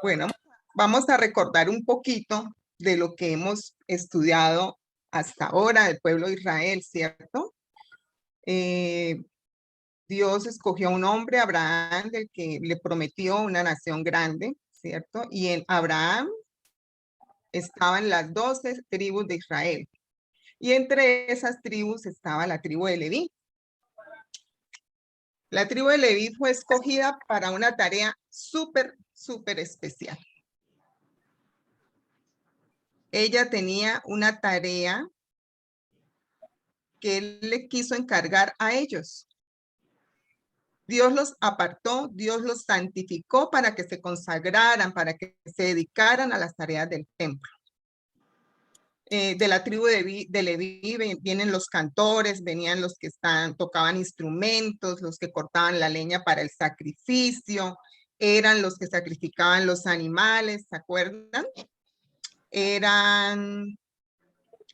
Bueno, vamos a recordar un poquito de lo que hemos estudiado hasta ahora del pueblo de Israel, ¿cierto? Dios escogió a un hombre, Abraham, del que le prometió una nación grande, ¿cierto? Y en Abraham estaban las 12 tribus de Israel. Y entre esas tribus estaba la tribu de Leví. La tribu de Leví fue escogida para una tarea súper especial. Ella tenía una tarea que él le quiso encargar a ellos. Dios los apartó, Dios los santificó para que se consagraran, para que se dedicaran a las tareas del templo. De la tribu de Leví vienen los cantores, venían los que tocaban instrumentos, los que cortaban la leña para el sacrificio, eran los que sacrificaban los animales, ¿se acuerdan? Era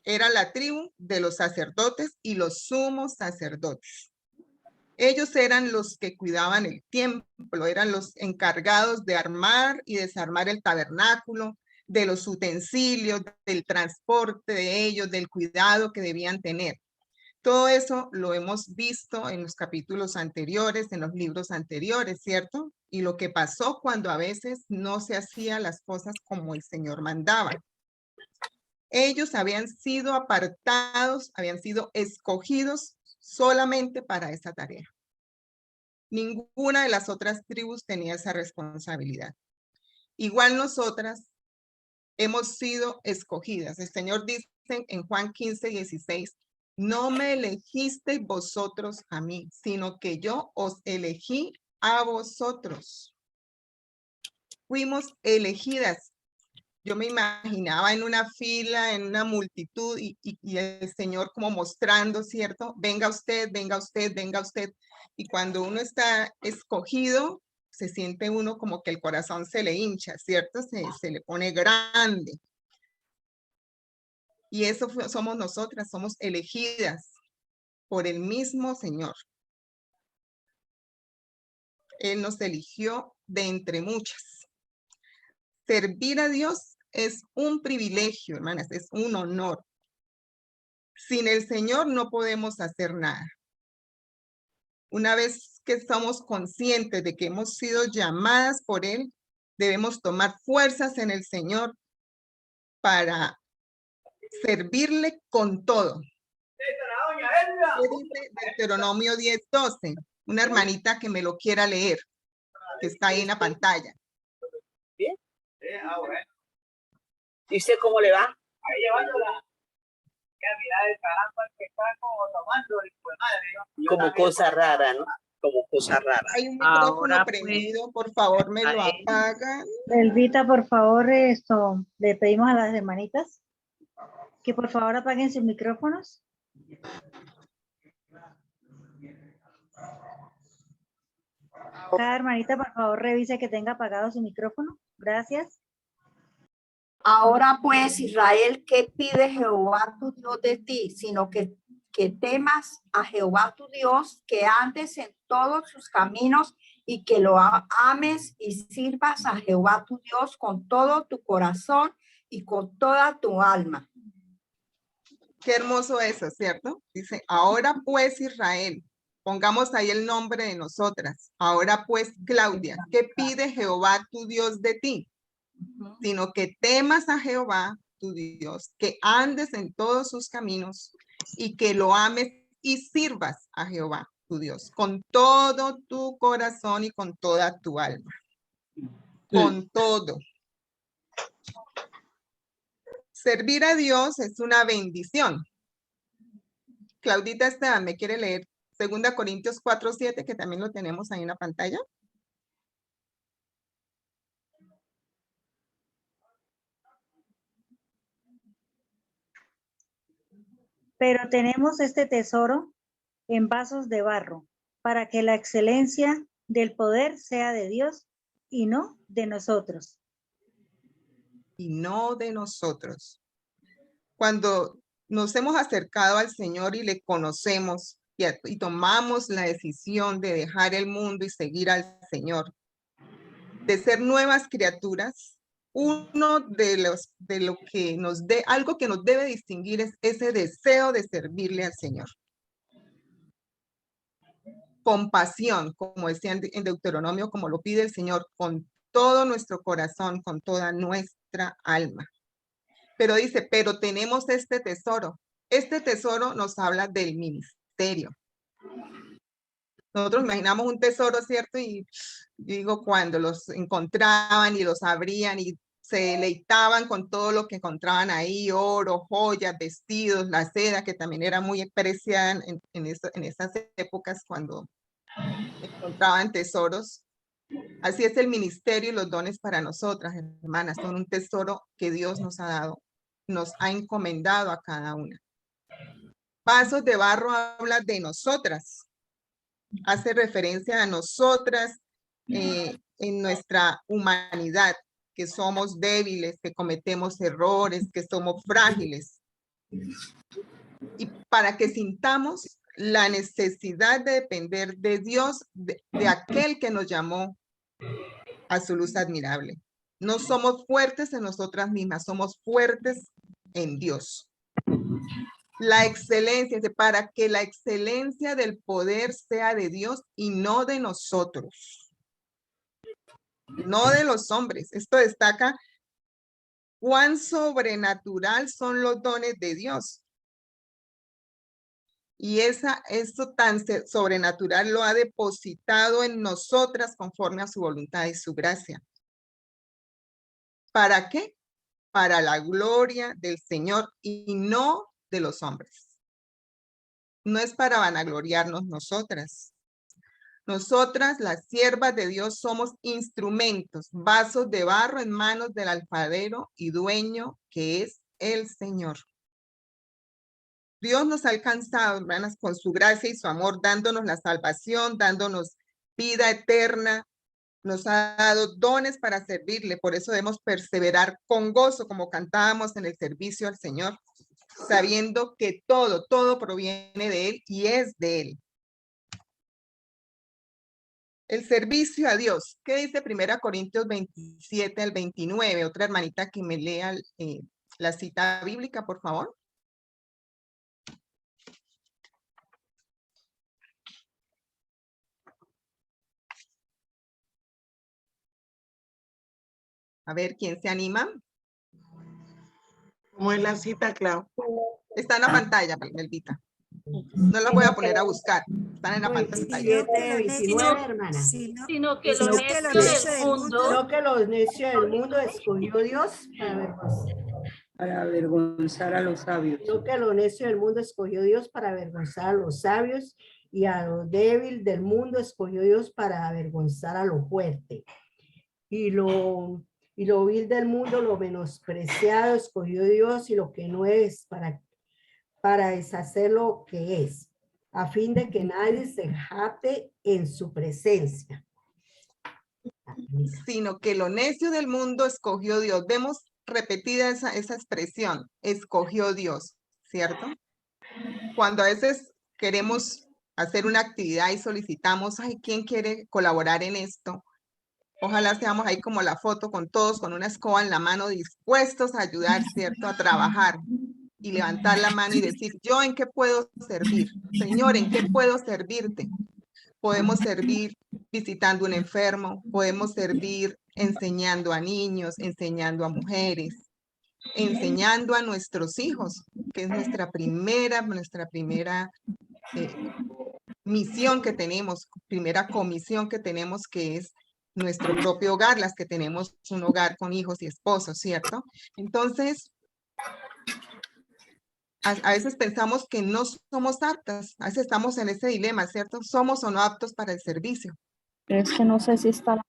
la tribu de los sacerdotes y los sumos sacerdotes. Ellos eran los que cuidaban el templo, eran los encargados de armar y desarmar el tabernáculo, de los utensilios, del transporte de ellos, del cuidado que debían tener. Todo eso lo hemos visto en los capítulos anteriores, en los libros anteriores, ¿cierto? Y lo que pasó cuando a veces no se hacían las cosas como el Señor mandaba. Ellos habían sido apartados, habían sido escogidos solamente para esa tarea. Ninguna de las otras tribus tenía esa responsabilidad. Igual nosotras hemos sido escogidas. El Señor dice en Juan 15:16, no me elegisteis vosotros a mí, sino que yo os elegí a vosotros. Fuimos elegidas. Yo me imaginaba en una fila, en una multitud y el Señor como mostrando, ¿cierto? Venga usted, venga usted, venga usted. Y cuando uno está escogido, se siente uno como que el corazón se le hincha, ¿cierto? Se le pone grande. Y eso somos nosotras, somos elegidas por el mismo Señor. Él nos eligió de entre muchas. Servir a Dios es un privilegio, hermanas, es un honor. Sin el Señor no podemos hacer nada. Una vez que somos conscientes de que hemos sido llamadas por Él, debemos tomar fuerzas en el Señor para servirle con todo. ¿Qué dice Deuteronomio 10:12? Una hermanita que me lo quiera leer, que está ahí en la pantalla. ¿Bien? ¿Dice cómo le va? Ahí llevándola. Como cosa rara, ¿no? Como cosa rara. Hay un micrófono prendido, por favor, me lo apagan. Elvita, por favor, le pedimos a las hermanitas que por favor apaguen sus micrófonos. Cada hermanita, por favor, revise que tenga apagado su micrófono. Gracias. Ahora pues, Israel, ¿qué pide Jehová tu Dios de ti? Sino que temas a Jehová tu Dios, que andes en todos sus caminos y que lo ames y sirvas a Jehová tu Dios con todo tu corazón y con toda tu alma. Qué hermoso eso, ¿cierto? Dice, ahora pues Israel, pongamos ahí el nombre de nosotras. Ahora pues Claudia, ¿qué pide Jehová tu Dios de ti? Sino que temas a Jehová tu Dios, que andes en todos sus caminos y que lo ames y sirvas a Jehová tu Dios con todo tu corazón y con toda tu alma. Con todo. Servir a Dios es una bendición. Claudita Esteban, ¿me quiere leer 2 Corintios 4:7, que también lo tenemos ahí en la pantalla? Pero tenemos este tesoro en vasos de barro, para que la excelencia del poder sea de Dios y no de nosotros. Y no de nosotros. Cuando nos hemos acercado al Señor y le conocemos y tomamos la decisión de dejar el mundo y seguir al Señor, de ser nuevas criaturas, uno de lo que nos algo que nos debe distinguir es ese deseo de servirle al Señor. Compasión, como decía en Deuteronomio, como lo pide el Señor, con todo nuestro corazón, con toda nuestra alma. Pero dice, pero tenemos este tesoro. Este tesoro nos habla del ministerio. Nosotros imaginamos un tesoro, ¿cierto? Y digo, cuando los encontraban y los abrían y se deleitaban con todo lo que encontraban ahí, oro, joyas, vestidos, la seda, que también era muy preciada en esas épocas cuando encontraban tesoros. Así es el ministerio y los dones para nosotras, hermanas, son un tesoro que Dios nos ha dado, nos ha encomendado a cada una. Vasos de barro habla de nosotras, hace referencia a nosotras en nuestra humanidad, que somos débiles, que cometemos errores, que somos frágiles. Y para que sintamos la necesidad de depender de Dios, de aquel que nos llamó a su luz admirable. No somos fuertes en nosotras mismas, somos fuertes en Dios. La excelencia, para que la excelencia del poder sea de Dios y no de nosotros, no de los hombres. Esto destaca cuán sobrenatural son los dones de Dios. Y eso tan sobrenatural lo ha depositado en nosotras conforme a su voluntad y su gracia. ¿Para qué? Para la gloria del Señor y no de los hombres. No es para vanagloriarnos nosotras. Nosotras, las siervas de Dios, somos instrumentos, vasos de barro en manos del alfarero y dueño que es el Señor. Dios nos ha alcanzado, hermanas, con su gracia y su amor, dándonos la salvación, dándonos vida eterna, nos ha dado dones para servirle, por eso debemos perseverar con gozo, como cantábamos en el servicio al Señor, sabiendo que todo proviene de Él y es de Él. El servicio a Dios. ¿Qué dice 1 Corintios 27 al 29? Otra hermanita que me lea la cita bíblica, por favor. A ver, ¿quién se anima? ¿Cómo es la cita, Clau? Está en la pantalla, Melvita. No la voy a poner a buscar. Están en la pantalla. 29, hermana. Sino que lo necio del mundo, No que los necios del mundo escogió Dios para avergonzar a los sabios. no que lo necio del mundo escogió Dios para avergonzar a los sabios, y a lo débil del mundo escogió Dios para avergonzar a lo fuerte. Y lo vil del mundo, lo menospreciado, escogió Dios, y lo que no es, para deshacer lo que es, a fin de que nadie se jacte en su presencia. Sino que lo necio del mundo escogió Dios. Vemos repetida esa expresión, escogió Dios, ¿cierto? Cuando a veces queremos hacer una actividad y solicitamos, ay, ¿quién quiere colaborar en esto? Ojalá seamos ahí como la foto con todos, con una escoba en la mano, dispuestos a ayudar, ¿cierto? A trabajar y levantar la mano y decir, ¿yo en qué puedo servir? Señor, ¿en qué puedo servirte? Podemos servir visitando a un enfermo, podemos servir enseñando a niños, enseñando a mujeres, enseñando a nuestros hijos, que es nuestra primera misión que tenemos, primera comisión que tenemos, que es nuestro propio hogar, las que tenemos un hogar con hijos y esposos, ¿cierto? Entonces, a veces pensamos que no somos aptas, a veces estamos en ese dilema, ¿cierto? ¿Somos o no aptos para el servicio? Pero es que no sé si está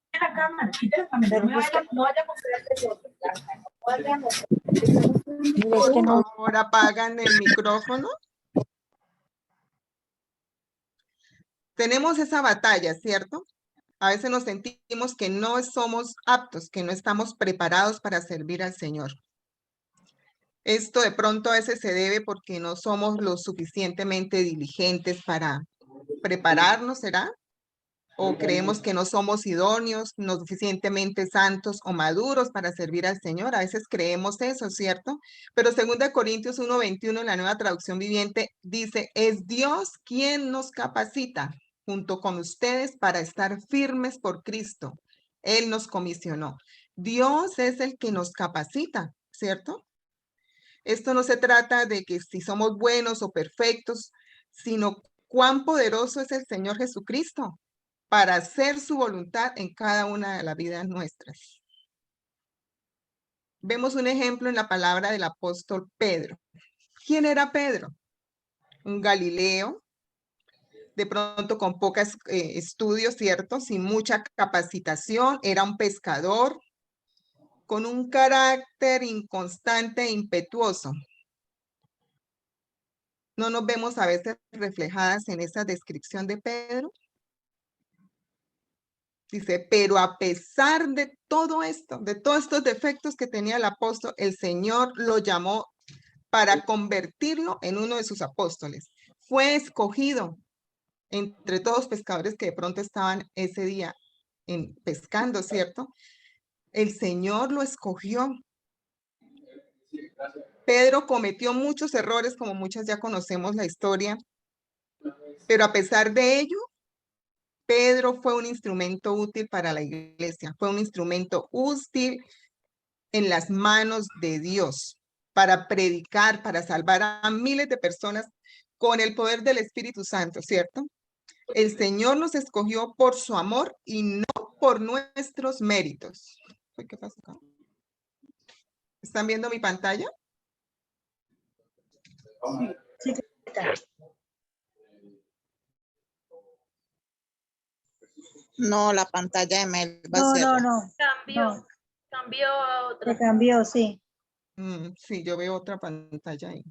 Por favor, apagan el micrófono. Tenemos esa batalla, ¿cierto? A veces nos sentimos que no somos aptos, que no estamos preparados para servir al Señor. Esto de pronto a veces se debe porque no somos lo suficientemente diligentes para prepararnos, ¿será? o creemos que no somos idóneos, no suficientemente santos o maduros para servir al Señor. A veces creemos eso, ¿cierto? Pero 2 Corintios 1:21 en la Nueva Traducción Viviente dice, es Dios quien nos capacita junto con ustedes para estar firmes por Cristo. Él nos comisionó. Dios es el que nos capacita, ¿cierto? Esto no se trata de que si somos buenos o perfectos, sino cuán poderoso es el Señor Jesucristo para hacer su voluntad en cada una de las vidas nuestras. Vemos un ejemplo en la palabra del apóstol Pedro. ¿Quién era Pedro? Un Galileo, de pronto con pocos estudios, ¿cierto? Sin mucha capacitación, era un pescador con un carácter inconstante e impetuoso. ¿No nos vemos a veces reflejadas en esa descripción de Pedro? Dice, pero a pesar de todo esto, de todos estos defectos que tenía el apóstol, el Señor lo llamó para convertirlo en uno de sus apóstoles. Fue escogido entre todos los pescadores que de pronto estaban ese día pescando, ¿cierto? El Señor lo escogió. Pedro cometió muchos errores, como muchas ya conocemos la historia, pero a pesar de ello, Pedro fue un instrumento útil para la iglesia, fue un instrumento útil en las manos de Dios para predicar, para salvar a miles de personas con el poder del Espíritu Santo, ¿cierto? El Señor nos escogió por su amor y no por nuestros méritos. ¿Qué pasa acá? ¿Están viendo mi pantalla? Sí, No, la pantalla de Mel va a no, ser. no. Cambió. Cambió a otra. Se cambió, sí. Sí, yo veo otra pantalla ahí.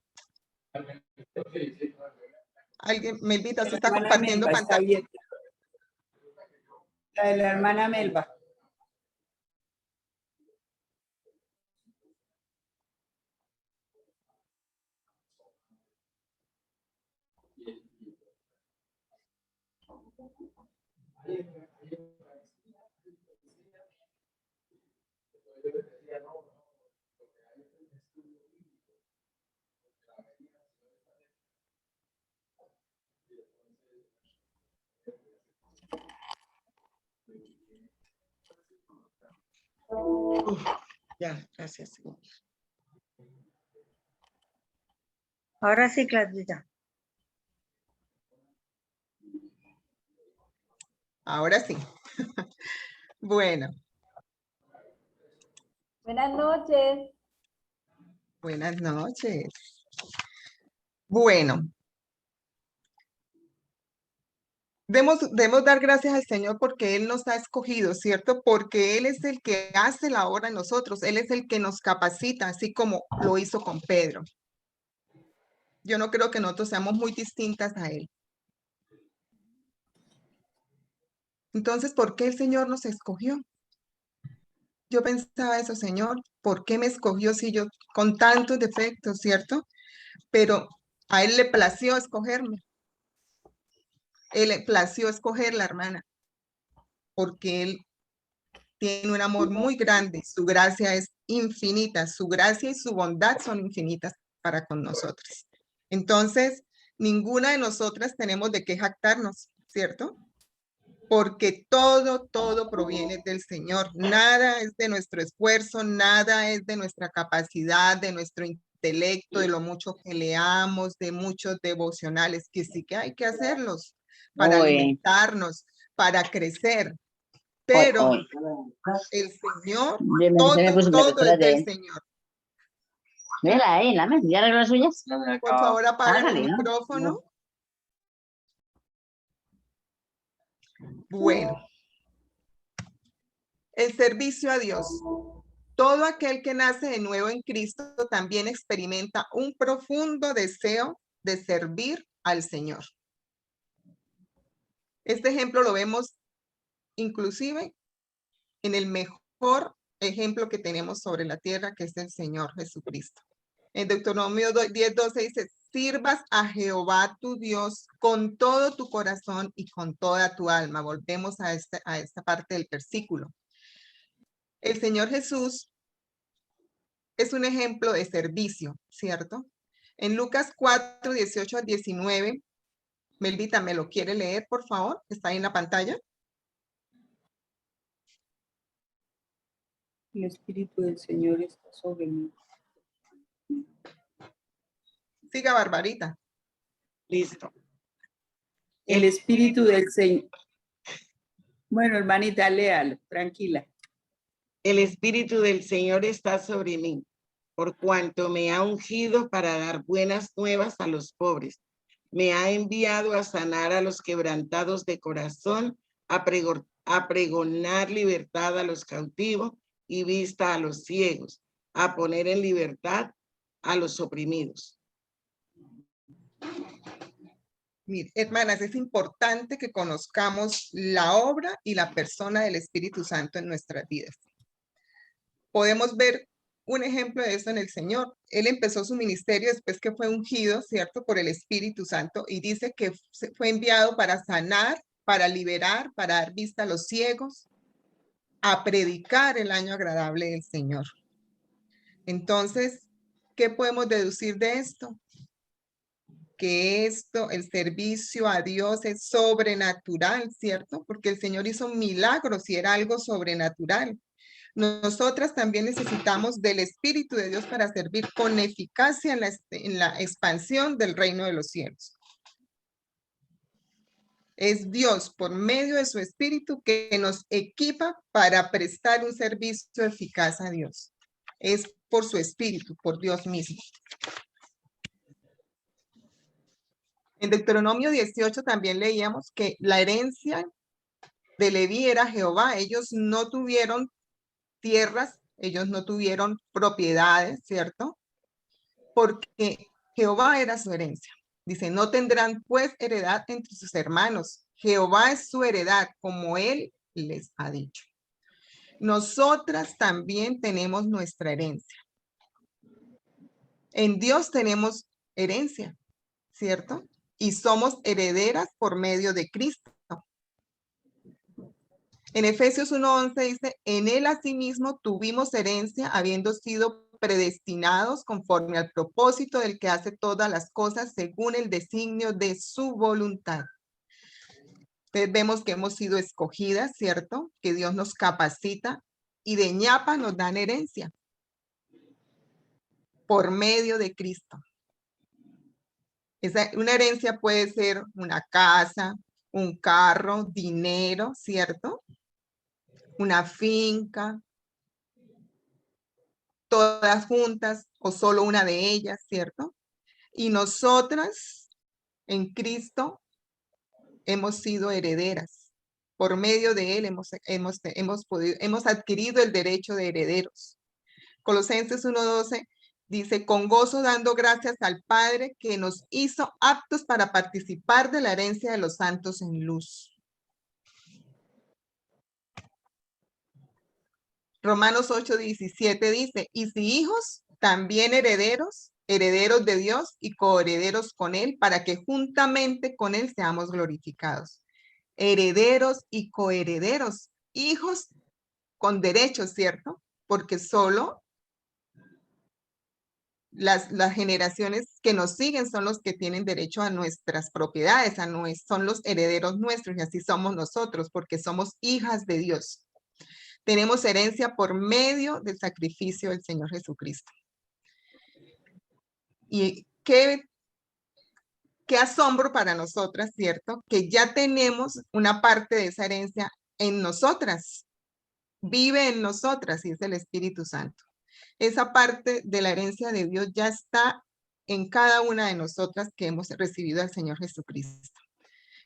Alguien, Melvita, se está compartiendo Melba está pantalla. abierta. La de la hermana Melba. Ya, gracias. Ahora sí, Claudita. Ahora sí. Bueno, Buenas noches. buenas noches. Bueno, debemos dar gracias al Señor porque Él nos ha escogido, ¿cierto? Porque Él es el que hace la obra en nosotros. Él es el que nos capacita, así como lo hizo con Pedro. Yo no creo que nosotros seamos muy distintas a Él. Entonces, ¿por qué el Señor nos escogió? Yo pensaba eso, Señor, ¿por qué me escogió si yo con tantos defectos, ¿cierto? Pero a Él le plació escogerme. Él le plació escoger la hermana, porque Él tiene un amor muy grande, su gracia es infinita, su gracia y su bondad son infinitas para con nosotros. Entonces, ninguna de nosotras tenemos de qué jactarnos, ¿cierto? Porque todo proviene del Señor. Nada es de nuestro esfuerzo, nada es de nuestra capacidad, de nuestro intelecto, de lo mucho que leamos, de muchos devocionales, que sí que hay que hacerlos para alimentarnos, para crecer. Pero el Señor, todo es del Señor. Mira ahí, la mesa, ¿ya arregló las suyas? Por favor, apaga el Hágale, ¿no? micrófono. Bueno, el servicio a Dios. Todo aquel que nace de nuevo en Cristo también experimenta un profundo deseo de servir al Señor. Este ejemplo lo vemos inclusive en el mejor ejemplo que tenemos sobre la tierra, que es el Señor Jesucristo. En Deuteronomio 10:12 dice, sirvas a Jehová tu Dios con todo tu corazón y con toda tu alma. Volvemos a esta parte del versículo. El Señor Jesús es un ejemplo de servicio, ¿cierto? En Lucas 4, 18 al 19, Melvita, ¿me lo quiere leer, por favor? ¿Está ahí en la pantalla? El Espíritu del Señor está sobre mí. Siga, Barbarita. Listo. El Espíritu del Señor. Bueno, hermanita, léalo, tranquila. El Espíritu del Señor está sobre mí, por cuanto me ha ungido para dar buenas nuevas a los pobres. Me ha enviado a sanar a los quebrantados de corazón, a pregonar libertad a los cautivos y vista a los ciegos, a poner en libertad a los oprimidos. Mire, hermanas, es importante que conozcamos la obra y la persona del Espíritu Santo en nuestras vidas. Podemos ver un ejemplo de eso en el Señor. Él empezó su ministerio después que fue ungido, ¿cierto?, por el Espíritu Santo, y dice que fue enviado para sanar, para liberar, para dar vista a los ciegos, a predicar el año agradable del Señor. Entonces, ¿qué podemos deducir de esto? Que el servicio a Dios es sobrenatural, ¿cierto? Porque el Señor hizo milagros y era algo sobrenatural. Nosotras también necesitamos del Espíritu de Dios para servir con eficacia en la expansión del reino de los cielos. Es Dios, por medio de su Espíritu, que nos equipa para prestar un servicio eficaz a Dios. Es por su Espíritu, por Dios mismo. En Deuteronomio 18 también leíamos que la herencia de Leví era Jehová. Ellos no tuvieron tierras, ellos no tuvieron propiedades, ¿cierto? Porque Jehová era su herencia. Dice, no tendrán pues heredad entre sus hermanos. Jehová es su heredad, como él les ha dicho. Nosotras también tenemos nuestra herencia. En Dios tenemos herencia, ¿cierto? Y somos herederas por medio de Cristo. En Efesios 1:11 dice, en él asimismo tuvimos herencia, habiendo sido predestinados conforme al propósito del que hace todas las cosas según el designio de su voluntad. Entonces vemos que hemos sido escogidas, ¿cierto? Que Dios nos capacita y de ñapa nos dan herencia por medio de Cristo. Una herencia puede ser una casa, un carro, dinero, ¿cierto? Una finca, todas juntas o solo una de ellas, ¿cierto? Y nosotras en Cristo hemos sido herederas. Por medio de él hemos adquirido el derecho de herederos. Colosenses 1:12 dice, con gozo dando gracias al Padre que nos hizo aptos para participar de la herencia de los santos en luz. Romanos 8:17 dice, y si hijos, también herederos, herederos de Dios y coherederos con él, para que juntamente con él seamos glorificados. Herederos y coherederos, hijos con derechos, ¿cierto? Porque solo las generaciones que nos siguen son los que tienen derecho a nuestras propiedades, son los herederos nuestros, y así somos nosotros, porque somos hijas de Dios. Tenemos herencia por medio del sacrificio del Señor Jesucristo. Y qué asombro para nosotras, ¿cierto? Que ya tenemos una parte de esa herencia en nosotras. Vive en nosotras, y es el Espíritu Santo. Esa parte de la herencia de Dios ya está en cada una de nosotras que hemos recibido al Señor Jesucristo.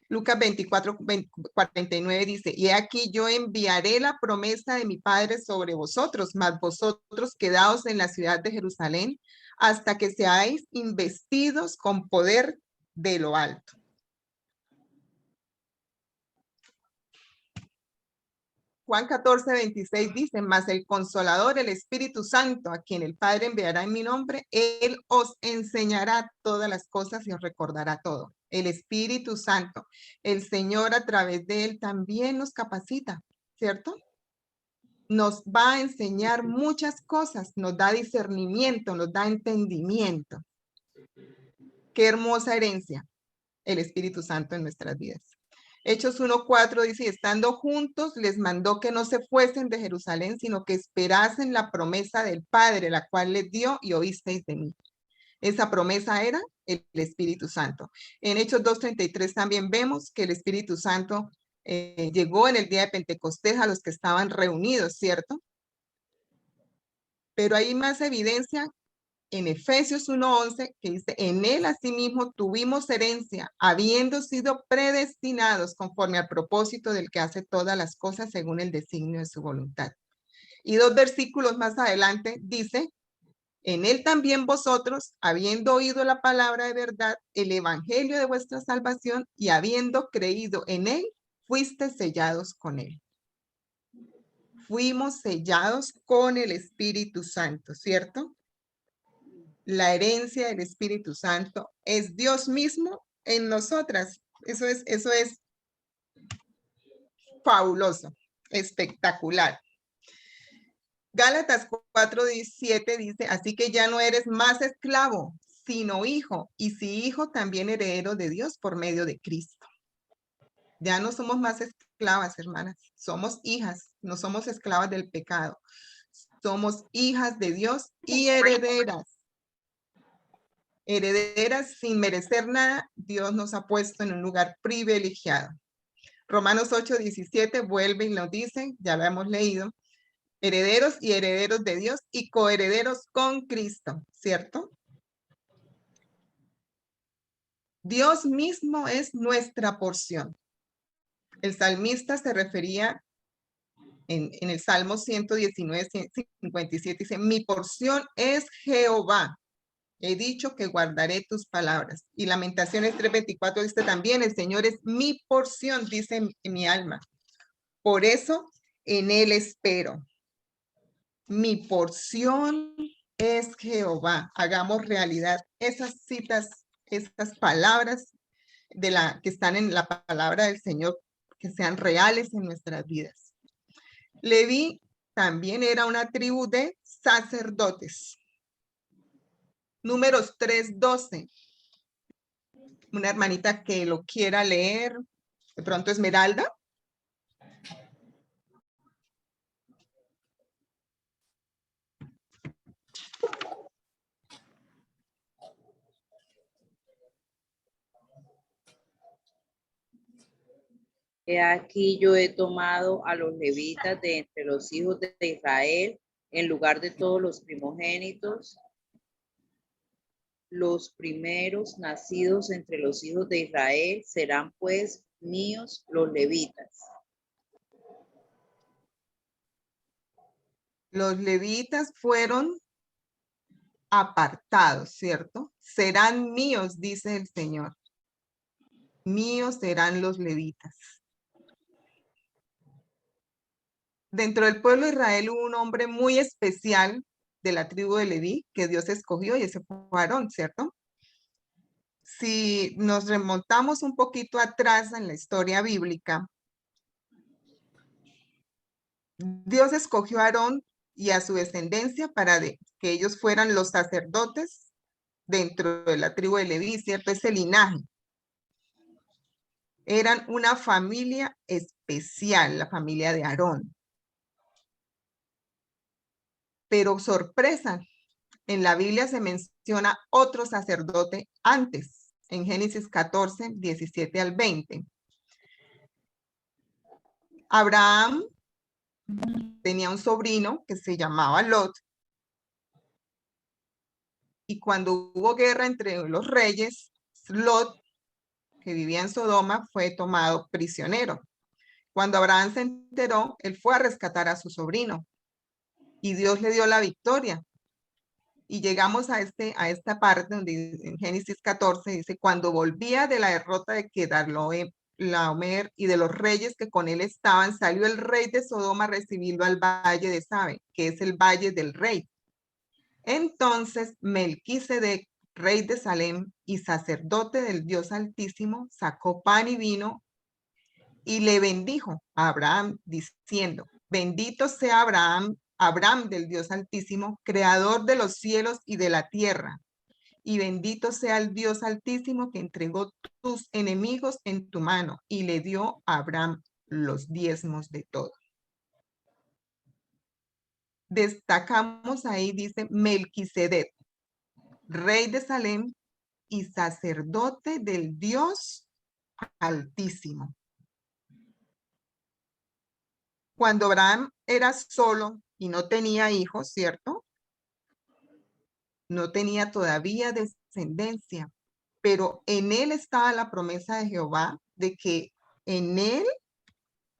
Lucas 24:49 dice, y aquí yo enviaré la promesa de mi Padre sobre vosotros, mas vosotros quedaos en la ciudad de Jerusalén hasta que seáis investidos con poder de lo alto. Juan 14:26 dice, mas el Consolador, el Espíritu Santo, a quien el Padre enviará en mi nombre, Él os enseñará todas las cosas y os recordará todo. El Espíritu Santo, el Señor a través de Él también nos capacita, ¿cierto? Nos va a enseñar muchas cosas, nos da discernimiento, nos da entendimiento. Qué hermosa herencia el Espíritu Santo en nuestras vidas. Hechos 1:4 dice, estando juntos, les mandó que no se fuesen de Jerusalén, sino que esperasen la promesa del Padre, la cual les dio y oísteis de mí. Esa promesa era el Espíritu Santo. En Hechos 2:33 también vemos que el Espíritu Santo llegó en el día de Pentecostés a los que estaban reunidos, ¿cierto? Pero hay más evidencia en Efesios 1:11, que dice, en él asimismo tuvimos herencia, habiendo sido predestinados conforme al propósito del que hace todas las cosas según el designio de su voluntad. Y 2 versículos más adelante dice, en él también vosotros, habiendo oído la palabra de verdad, el evangelio de vuestra salvación, y habiendo creído en él, fuisteis sellados con él. Fuimos sellados con el Espíritu Santo, ¿cierto? La herencia del Espíritu Santo es Dios mismo en nosotras. Eso es fabuloso, espectacular. Gálatas 4:17 dice, así que ya no eres más esclavo, sino hijo, y si hijo, también heredero de Dios por medio de Cristo. Ya no somos más esclavas, hermanas, somos hijas, no somos esclavas del pecado. Somos hijas de Dios y herederas. Herederas sin merecer nada, Dios nos ha puesto en un lugar privilegiado. Romanos 8:17 vuelve y nos dice, ya lo hemos leído, herederos y herederos de Dios y coherederos con Cristo, ¿cierto? Dios mismo es nuestra porción. El salmista se refería en el Salmo 119:57, dice, mi porción es Jehová. He dicho que guardaré tus palabras. Y Lamentaciones 3:24 dice también, el Señor es mi porción, dice mi alma. Por eso en él espero. Mi porción es Jehová. Hagamos realidad esas citas, esas palabras que están en la palabra del Señor, que sean reales en nuestras vidas. Leví también era una tribu de sacerdotes. Números 3:12. Una hermanita que lo quiera leer, de pronto Esmeralda. He aquí yo he tomado a los levitas de entre los hijos de Israel, en lugar de todos los primogénitos, los primeros nacidos entre los hijos de Israel serán pues míos los levitas. Los levitas fueron apartados, ¿cierto? Serán míos, dice el Señor. Míos serán los levitas. Dentro del pueblo de Israel hubo un hombre muy especial de la tribu de Leví que Dios escogió y ese fue Aarón, ¿cierto? Si nos remontamos un poquito atrás en la historia bíblica, Dios escogió a Aarón y a su descendencia para que ellos fueran los sacerdotes dentro de la tribu de Leví, ¿cierto? Ese linaje. Eran una familia especial, la familia de Aarón. Pero sorpresa, en la Biblia se menciona otro sacerdote antes, en Génesis 14:17 al 20. Abraham tenía un sobrino que se llamaba Lot. Y cuando hubo guerra entre los reyes, Lot, que vivía en Sodoma, fue tomado prisionero. Cuando Abraham se enteró, él fue a rescatar a su sobrino. Y Dios le dio la victoria. Y llegamos a esta parte donde en Génesis 14 dice, cuando volvía de la derrota de Kedorlaomer, Laomer y de los reyes que con él estaban, salió el rey de Sodoma a recibirlo al valle de Sabe, que es el valle del rey. Entonces Melquisedec, rey de Salem y sacerdote del Dios Altísimo, sacó pan y vino y le bendijo a Abraham, diciendo: bendito sea Abraham del Dios Altísimo, creador de los cielos y de la tierra. Y bendito sea el Dios Altísimo que entregó tus enemigos en tu mano y le dio a Abraham los diezmos de todo. Destacamos ahí, dice Melquisedec, rey de Salem y sacerdote del Dios Altísimo. Cuando Abraham era solo y no tenía hijos, ¿cierto? No tenía todavía descendencia, pero en él estaba la promesa de Jehová de que en él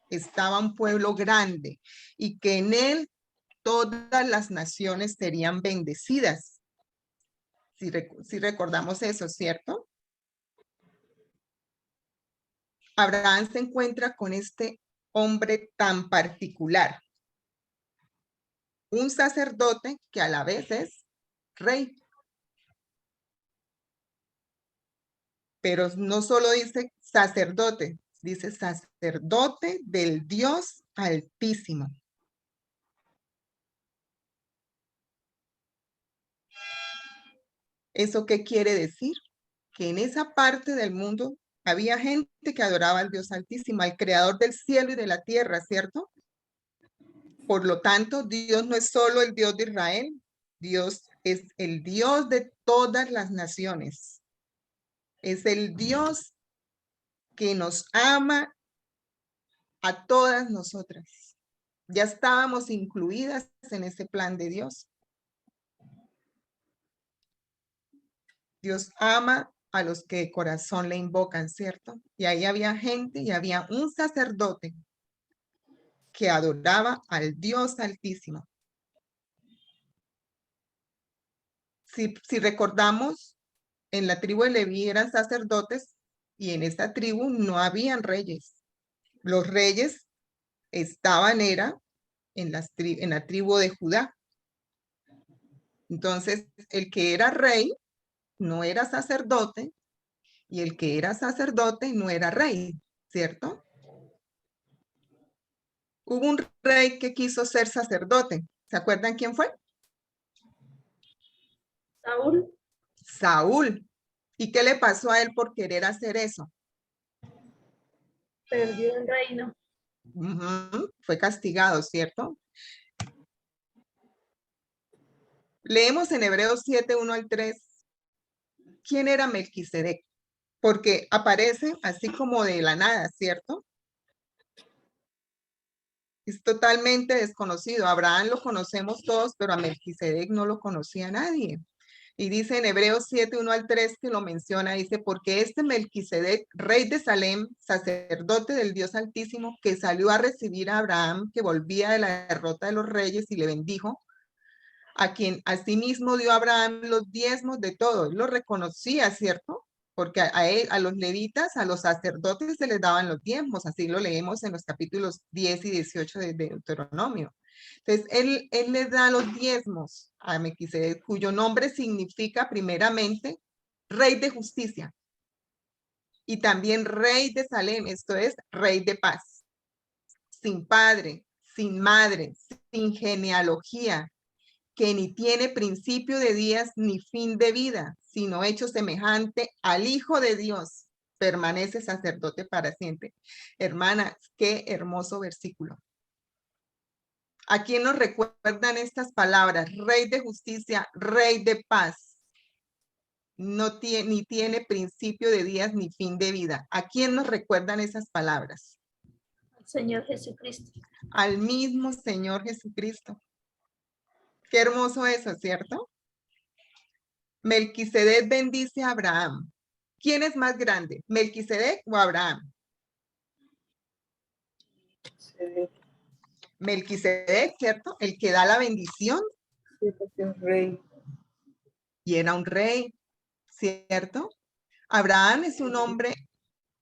estaba un pueblo grande y que en él todas las naciones serían bendecidas. Si recordamos eso, ¿cierto? Abraham se encuentra con este hombre tan particular, un sacerdote que a la vez es rey. Pero no solo dice sacerdote, dice sacerdote del Dios Altísimo. ¿Eso qué quiere decir? Que en esa parte del mundo había gente que adoraba al Dios Altísimo, al creador del cielo y de la tierra, ¿cierto? Por lo tanto, Dios no es solo el Dios de Israel, Dios es el Dios de todas las naciones. Es el Dios que nos ama a todas nosotras. Ya estábamos incluidas en ese plan de Dios. Dios ama a los que de corazón le invocan, ¿cierto? Y ahí había gente y había un sacerdote que adoraba al Dios Altísimo. Si recordamos, en la tribu de Leví eran sacerdotes y en esta tribu no habían reyes. Los reyes estaban en la tribu de Judá. Entonces, el que era rey no era sacerdote y el que era sacerdote no era rey, ¿cierto? Hubo un rey que quiso ser sacerdote. ¿Se acuerdan quién fue? Saúl. Saúl. ¿Y qué le pasó a él por querer hacer eso? Perdió el reino. Fue castigado, ¿cierto? Leemos en Hebreos 7, 1 al 3. ¿Quién era Melquisedec? Porque aparece así como de la nada, ¿cierto? Es totalmente desconocido. Abraham lo conocemos todos, pero a Melquisedec no lo conocía nadie. Y dice en Hebreos 7, 1 al 3 que lo menciona, dice, porque este Melquisedec, rey de Salem, sacerdote del Dios Altísimo, que salió a recibir a Abraham, que volvía de la derrota de los reyes y le bendijo, a quien asimismo dio a Abraham los diezmos de todo. Él lo reconocía, ¿cierto? Porque a los levitas, a los sacerdotes se les daban los diezmos, así lo leemos en los capítulos 10 y 18 de Deuteronomio. Entonces, él le da los diezmos a Melquisedec, cuyo nombre significa primeramente rey de justicia y también rey de Salem, esto es rey de paz, sin padre, sin madre, sin genealogía, que ni tiene principio de días ni fin de vida, sino hecho semejante al Hijo de Dios, permanece sacerdote para siempre. Hermana, qué hermoso versículo. ¿A quién nos recuerdan estas palabras? Rey de justicia, rey de paz. No tiene, ni tiene principio de días ni fin de vida. ¿A quién nos recuerdan esas palabras? Al Señor Jesucristo. Al mismo Señor Jesucristo. Qué hermoso eso, ¿cierto? Melquisedec bendice a Abraham. ¿Quién es más grande, Melquisedec o Abraham? Melquisedec, ¿cierto? El que da la bendición. Sí, porque es rey. Y era un rey, ¿cierto? Abraham es un hombre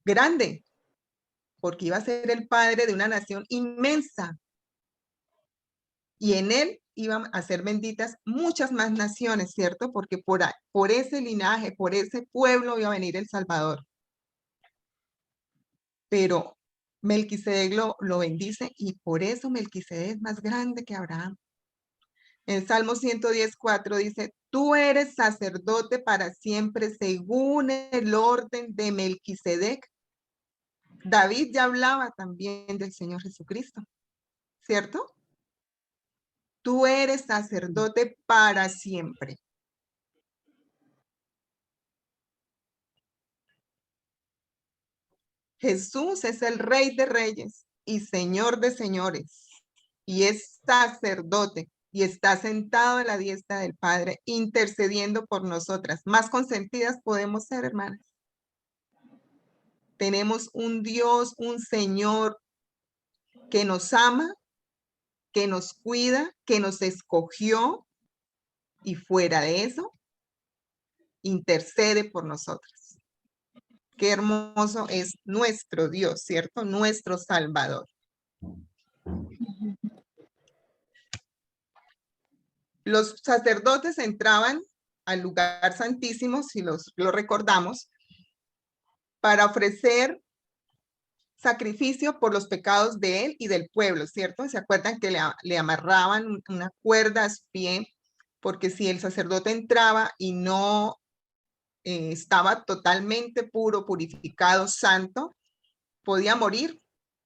grande, porque iba a ser el padre de una nación inmensa. Y en él iban a ser benditas muchas más naciones, ¿cierto? Porque por ese linaje, por ese pueblo iba a venir el Salvador. Pero Melquisedec lo bendice y por eso Melquisedec es más grande que Abraham. En Salmo 110:4 dice, tú eres sacerdote para siempre según el orden de Melquisedec. David ya hablaba también del Señor Jesucristo, ¿cierto? Tú eres sacerdote para siempre. Jesús es el Rey de Reyes y Señor de Señores, y es sacerdote, y está sentado a la diestra del Padre, intercediendo por nosotras. Más consentidas podemos ser, hermanas. Tenemos un Dios, un Señor que nos ama, que nos cuida, que nos escogió, y fuera de eso, intercede por nosotras. Qué hermoso es nuestro Dios, ¿cierto? Nuestro Salvador. Los sacerdotes entraban al lugar santísimo, si lo recordamos, para ofrecer sacrificio por los pecados de él y del pueblo, ¿cierto? ¿Se acuerdan que le amarraban una cuerda a su pie? Porque si el sacerdote entraba y no estaba totalmente puro, purificado, santo, podía morir.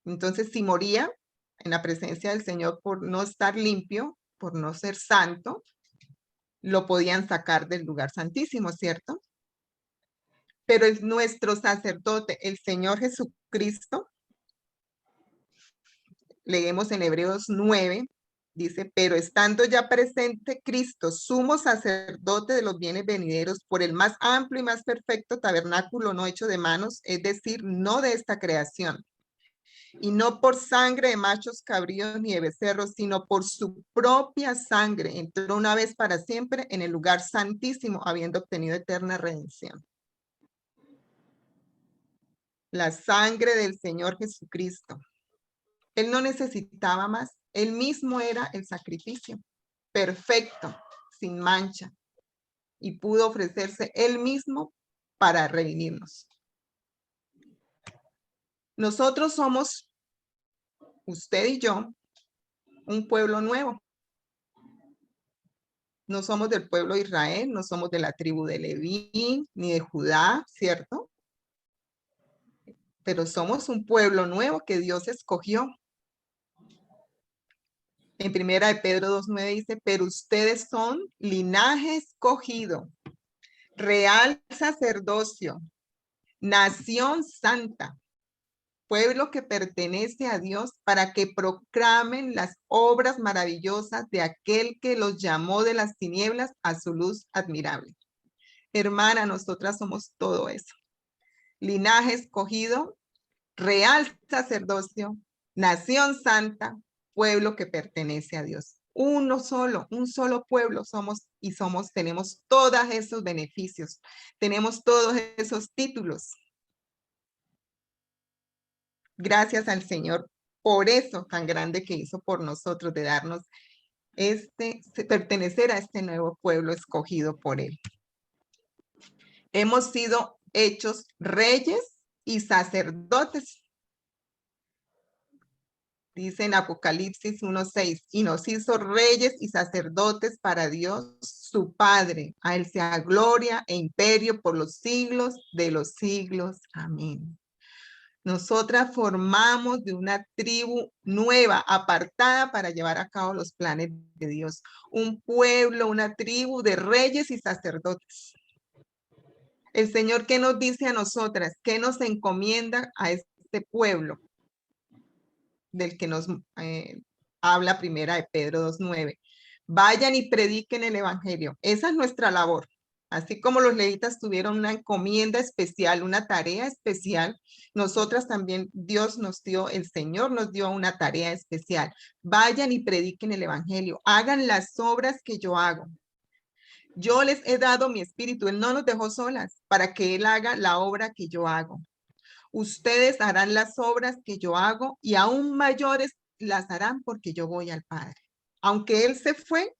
Entonces, si moría en la presencia del Señor por no estar limpio, por no ser santo, lo podían sacar del lugar santísimo, ¿cierto? Pero es nuestro sacerdote, el Señor Jesucristo. Leemos en Hebreos 9, dice, pero estando ya presente Cristo, sumo sacerdote de los bienes venideros, por el más amplio y más perfecto tabernáculo no hecho de manos, es decir, no de esta creación, y no por sangre de machos cabríos ni de becerros, sino por su propia sangre, entró una vez para siempre en el lugar santísimo, habiendo obtenido eterna redención. La sangre del Señor Jesucristo. Él no necesitaba más. Él mismo era el sacrificio, perfecto, sin mancha, y pudo ofrecerse él mismo para redimirnos. Nosotros somos, usted y yo, un pueblo nuevo. No somos del pueblo de Israel, no somos de la tribu de Leví, ni de Judá, ¿cierto? Pero somos un pueblo nuevo que Dios escogió. En primera de Pedro 2:9 dice, pero ustedes son linaje escogido, real sacerdocio, nación santa, pueblo que pertenece a Dios, para que proclamen las obras maravillosas de aquel que los llamó de las tinieblas a su luz admirable. Hermana, nosotras somos todo eso. Linaje escogido, real sacerdocio, nación santa, pueblo que pertenece a Dios. Uno solo, un solo pueblo somos y tenemos todos esos beneficios, tenemos todos esos títulos. Gracias al Señor por eso tan grande que hizo por nosotros, de darnos pertenecer a este nuevo pueblo escogido por Él. Hemos sido hechos reyes y sacerdotes. Dice en Apocalipsis 1:6, y nos hizo reyes y sacerdotes para Dios, su Padre. A Él sea gloria e imperio por los siglos de los siglos. Amén. Nosotras formamos de una tribu nueva, apartada para llevar a cabo los planes de Dios. Un pueblo, una tribu de reyes y sacerdotes. El Señor, ¿qué nos dice a nosotras? ¿Qué nos encomienda a este pueblo? Del que nos habla primera de Pedro 2:9. Vayan y prediquen el evangelio. Esa es nuestra labor. Así como los levitas tuvieron una encomienda especial, una tarea especial, nosotras también, Dios nos dio, el Señor nos dio una tarea especial. Vayan y prediquen el evangelio. Hagan las obras que yo hago. Yo les he dado mi espíritu. Él no nos dejó solas para que Él haga la obra que yo hago. Ustedes harán las obras que yo hago y aún mayores las harán porque yo voy al Padre. Aunque Él se fue,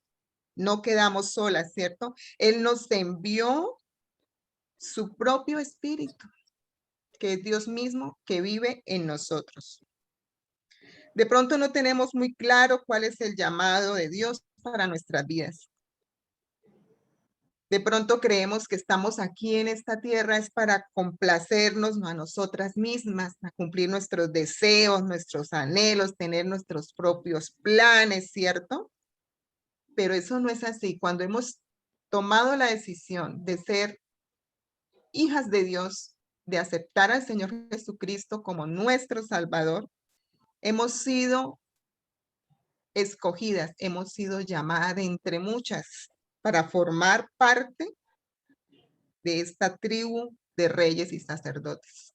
no quedamos solas, ¿cierto? Él nos envió su propio espíritu, que es Dios mismo, que vive en nosotros. De pronto no tenemos muy claro cuál es el llamado de Dios para nuestras vidas. De pronto creemos que estamos aquí en esta tierra es para complacernos a nosotras mismas, a cumplir nuestros deseos, nuestros anhelos, tener nuestros propios planes, ¿cierto? Pero eso no es así. Cuando hemos tomado la decisión de ser hijas de Dios, de aceptar al Señor Jesucristo como nuestro Salvador, hemos sido escogidas, hemos sido llamadas de entre muchas para formar parte de esta tribu de reyes y sacerdotes.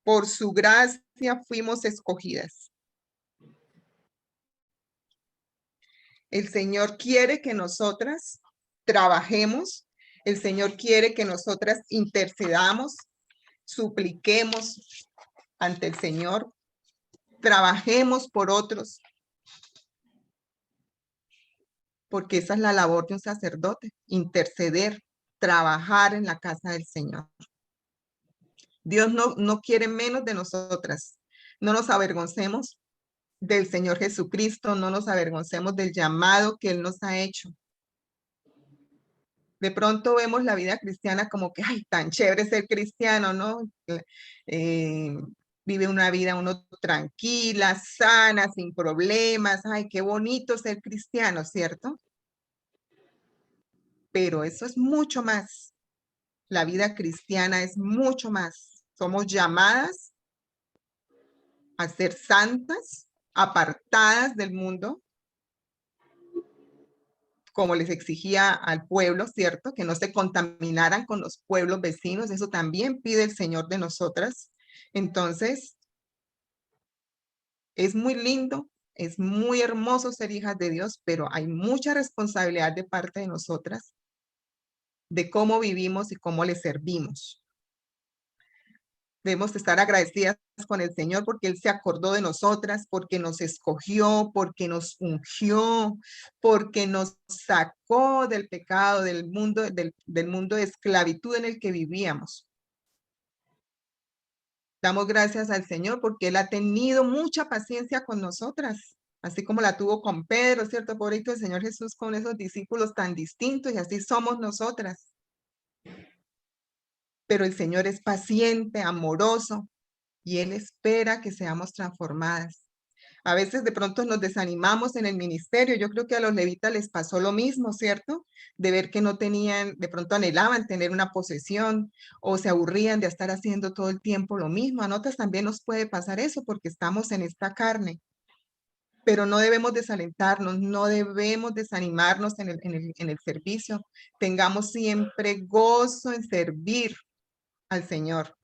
Por su gracia fuimos escogidas. El Señor quiere que nosotras trabajemos. El Señor quiere que nosotras intercedamos, supliquemos ante el Señor, trabajemos por otros, porque esa es la labor de un sacerdote, interceder, trabajar en la casa del Señor. Dios no quiere menos de nosotras. No nos avergoncemos del Señor Jesucristo, no nos avergoncemos del llamado que Él nos ha hecho. De pronto vemos la vida cristiana como que, ay, tan chévere ser cristiano, ¿no? Vive una vida uno tranquila, sana, sin problemas. Ay, qué bonito ser cristiano, ¿cierto? Pero eso es mucho más. La vida cristiana es mucho más. Somos llamadas a ser santas, apartadas del mundo, como les exigía al pueblo, ¿cierto? Que no se contaminaran con los pueblos vecinos. Eso también pide el Señor de nosotras. Entonces, es muy lindo, es muy hermoso ser hijas de Dios, pero hay mucha responsabilidad de parte de nosotras de cómo vivimos y cómo le servimos. Debemos estar agradecidas con el Señor porque Él se acordó de nosotras, porque nos escogió, porque nos ungió, porque nos sacó del pecado, del mundo de esclavitud en el que vivíamos. Damos gracias al Señor porque Él ha tenido mucha paciencia con nosotras, así como la tuvo con Pedro, ¿cierto? Pobrecito el Señor Jesús con esos discípulos tan distintos y así somos nosotras. Pero el Señor es paciente, amoroso, y Él espera que seamos transformadas. A veces de pronto nos desanimamos en el ministerio. Yo creo que a los levitas les pasó lo mismo, ¿cierto? De ver que no tenían, de pronto anhelaban tener una posesión o se aburrían de estar haciendo todo el tiempo lo mismo. A nosotras también nos puede pasar eso porque estamos en esta carne. Pero no debemos desalentarnos, no debemos desanimarnos en el servicio. Tengamos siempre gozo en servir al Señor.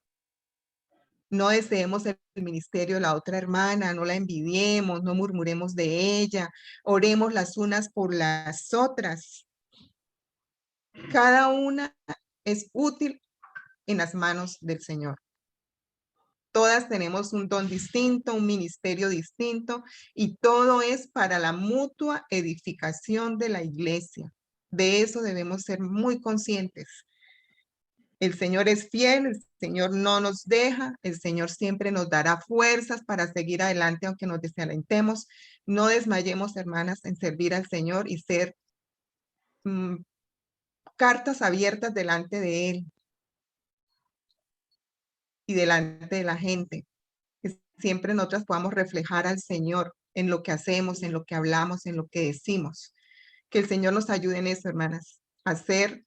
No deseemos el ministerio de la otra hermana, no la envidiemos, no murmuremos de ella, oremos las unas por las otras. Cada una es útil en las manos del Señor. Todas tenemos un don distinto, un ministerio distinto, y todo es para la mutua edificación de la iglesia. De eso debemos ser muy conscientes. El Señor es fiel, el Señor no nos deja, el Señor siempre nos dará fuerzas para seguir adelante aunque nos desalentemos. No desmayemos, hermanas, en servir al Señor y ser cartas abiertas delante de Él y delante de la gente. Que siempre nosotras podamos reflejar al Señor en lo que hacemos, en lo que hablamos, en lo que decimos. Que el Señor nos ayude en eso, hermanas, a ser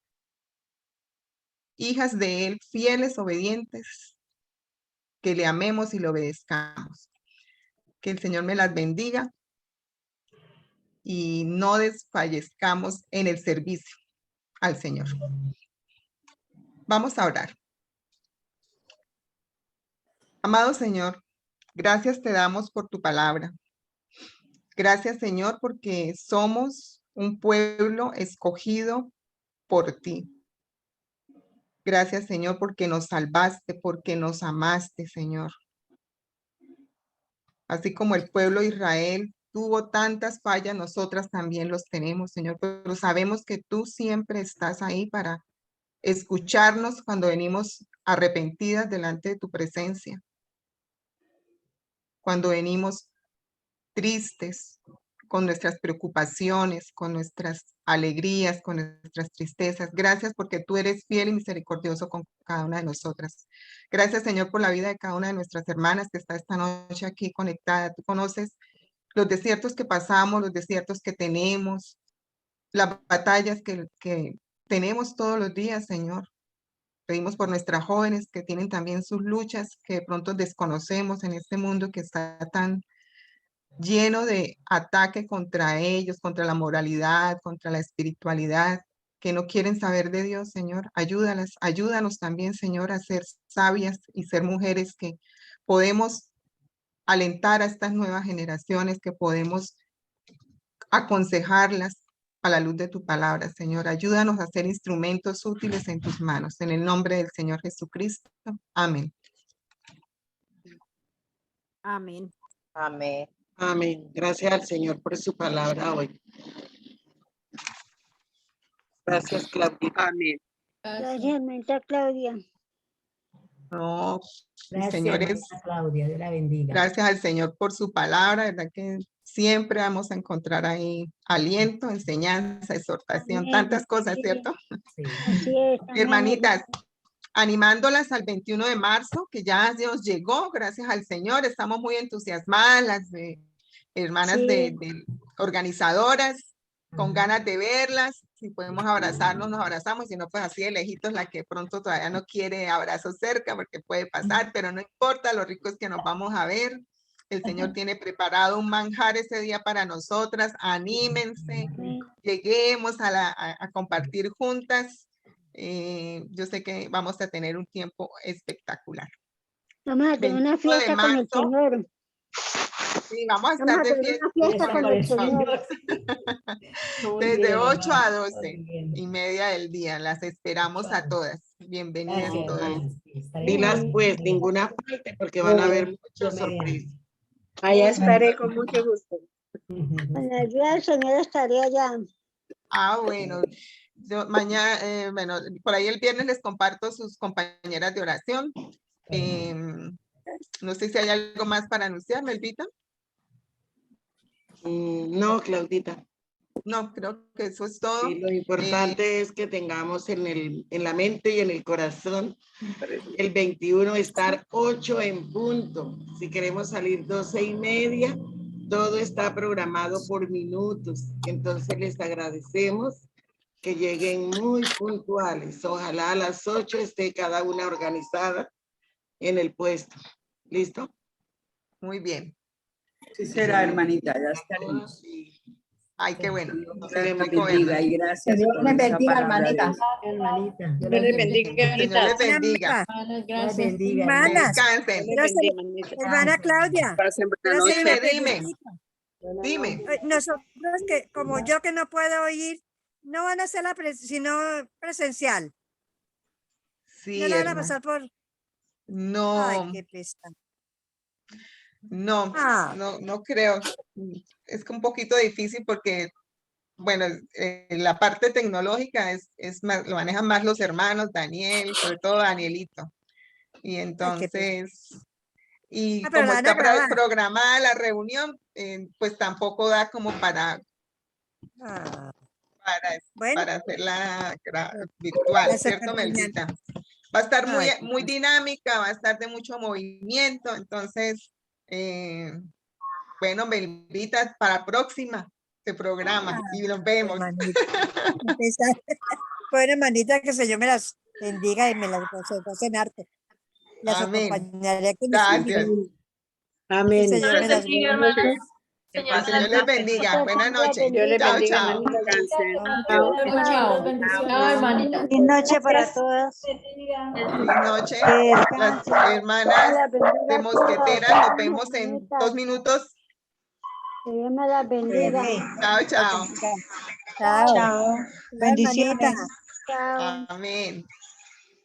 hijas de Él, fieles, obedientes, que le amemos y le obedezcamos. Que el Señor me las bendiga y no desfallezcamos en el servicio al Señor. Vamos a orar. Amado Señor, gracias te damos por tu palabra. Gracias, Señor, porque somos un pueblo escogido por ti. Gracias, Señor, porque nos salvaste, porque nos amaste, Señor. Así como el pueblo de Israel tuvo tantas fallas, nosotras también los tenemos, Señor, pero sabemos que tú siempre estás ahí para escucharnos cuando venimos arrepentidas delante de tu presencia, cuando venimos tristes, con nuestras preocupaciones, con nuestras alegrías, con nuestras tristezas. Gracias porque tú eres fiel y misericordioso con cada una de nosotras. Gracias, Señor, por la vida de cada una de nuestras hermanas que está esta noche aquí conectada. Tú conoces los desiertos que pasamos, los desiertos que tenemos, las batallas que tenemos todos los días, Señor. Pedimos por nuestras jóvenes que tienen también sus luchas, que de pronto desconocemos en este mundo que está tan lleno de ataque contra ellos, contra la moralidad, contra la espiritualidad, que no quieren saber de Dios, Señor. Ayúdalas, ayúdanos también, Señor, a ser sabias y ser mujeres que podemos alentar a estas nuevas generaciones, que podemos aconsejarlas a la luz de tu palabra, Señor. Ayúdanos a ser instrumentos útiles en tus manos. En el nombre del Señor Jesucristo. Amén. Amén. Amén. Amén. Gracias al Señor por su palabra hoy. Gracias, Claudia. Amén. Gracias, hermanita Claudia. No, Gracias, señores, hermanita Claudia, Dios la bendiga. gracias al Señor por su palabra, verdad que siempre vamos a encontrar ahí aliento, enseñanza, exhortación, Amén, tantas cosas, sí. ¿cierto? Sí. Así es. amén, Hermanitas, animándolas al 21 de marzo, que ya Dios llegó, gracias al Señor, estamos muy entusiasmadas, las hermanas Sí. de organizadoras, con ganas de verlas. Si podemos abrazarnos, nos abrazamos, si no, pues así de lejitos, la que pronto todavía no quiere abrazos cerca, porque puede pasar, pero no importa, lo rico es que nos vamos a ver. El Señor tiene preparado un manjar ese día para nosotras, anímense, lleguemos a compartir juntas. Yo sé que vamos a tener un tiempo espectacular. Vamos a tener una 21 de fiesta con el marzo. Señor. Sí, vamos a Vamos estar a de tener fiesta. una fiesta con el Señor. Muy Desde bien, 8 a hermana, 12 muy bien. y media del día. Las esperamos a todas. Bienvenidas Gracias, todas. hermana. Sí, estaré Dilas muy pues, bien. ninguna falte porque van a haber muchas Dios mediante. sorpresas. Allá estaré con mucho gusto. Con el día del Señor estaré allá. Ah, bueno. Yo mañana, bueno, por ahí el viernes les comparto sus compañeras de oración. No sé si hay algo más para anunciar, Melvita. No, Claudita. No, creo que eso es todo. Sí, lo importante es que tengamos en la mente y en el corazón el 21 estar 8 en punto. Si queremos salir 12:30, todo está programado por minutos. Entonces les agradecemos que lleguen muy puntuales. Ojalá a las 8 esté cada una organizada en el puesto. ¿Listo? Muy bien. Sí será, hermanita, ya estaremos. Ay, qué bueno. Dios Nos les bendiga. bendiga y gracias Dios por les esa bendiga, palabra de hermanitas. Dios. Hermanita, Dios Dios les la bendiga, El Señor les hermanitas. bendiga. Dios bendiga. Hermanas, Descansen. Dios les bendiga, hermanitas. hermana Claudia, Pasen buena quiero hacer noche. una Dime, preguntita. Dime. Nosotros que, como yo que no puedo ir, no van a hacer sino presencial. Sí, No la van a hermano. pasar por... No, Ay, qué pesar. no, Ah. no creo. Es que un poquito difícil porque, bueno, la parte tecnológica es más, lo manejan más los hermanos, Daniel, sobre todo Danielito. Y entonces, y Ah, pero como la van a está grabar. programada la reunión, pues tampoco da como para Ah, bueno, para hacerla virtual, gracias ¿cierto, por Melvita? Va a estar Ay, muy dinámica, va a estar de mucho movimiento, entonces, bueno, Melvita, para próxima se programa y nos vemos. hermanita. Bueno, hermanita, que el Señor me las bendiga y me las concentren arte. Las Amén. acompañaré con mi Gracias. espíritu. Amén. El Señor Dios me les las bendiga, bendiga. hermanas. El Señor les bendiga. Buenas noches. Dios les Chao, bendiga, chao. hermanitas. Descansen. Chao, Chao, hermanita. Feliz noche para todas. Feliz noche. Que Las descansen. hermanas Dios las bendiga de a Mosqueteras, todas. nos vemos en Hermanitas, 2 minutos. que Dios me las bendiga. Chao, chao. Chao. Chao. Bendiciones. Chao. Amén.